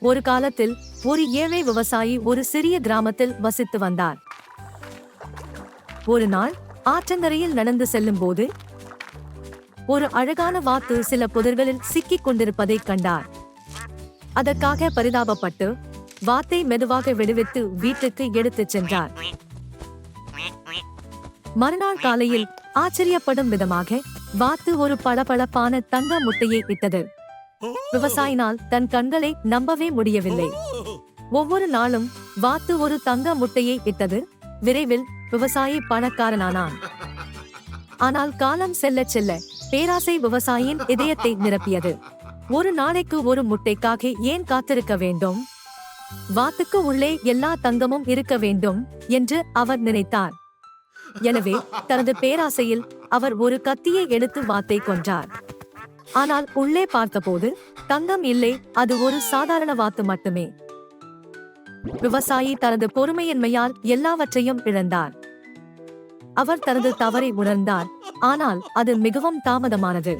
ஒரு காலத்தில் ஒரு ஏழை விவசாயி ஒரு சிறிய கிராமத்தில் வசித்து வந்தார். ஒரு நாள் ஆற்றங்கரையில் நடந்து செல்லும் போது ஒரு அழகான வாத்து சில புதர்களில் சிக்கிக் கொண்டிருப்பதைக் கண்டார். அதற்காக பரிதாபப்பட்டு வாத்தை மெதுவாக விடுவித்து வீட்டுக்கு எடுத்துச் சென்றார். மறுநாள் காலையில் ஆச்சரியப்படும் விதமாக வாத்து ஒரு பளபளப்பான தங்க முட்டையை இட்டது. விவசாயினால் தன் கண்களை நம்பவே முடியவில்லை. ஒவ்வொரு நாளும் வாத்து ஒரு தங்க முட்டையை இட்டது. விரைவில் விவசாயி பணக்காரனானான். ஆனால் காலம் செல்ல செல்ல பேராசை விவசாயியின் இதயத்தை நிரப்பியது. ஒரு நாளைக்கு ஒரு முட்டைக்காக ஏன் காத்திருக்க வேண்டும்? வாத்துக்கு உள்ளே எல்லா தங்கமும் இருக்க வேண்டும் என்று அவர் நினைத்தார். எனவே தனது பேராசையில் அவர் ஒரு கத்தியை எடுத்து வாத்தை கொன்றார். ஆனால் உள்ளே பார்த்தபோது தங்கம் இல்லை, அது ஒரு சாதாரண வாத்து மட்டுமே. விவசாயி தனது பொறுமையின்மையால் எல்லாவற்றையும் இழந்தார். அவர் தனது தவறை உணர்ந்தார், ஆனால் அது மிகவும் தாமதமானது.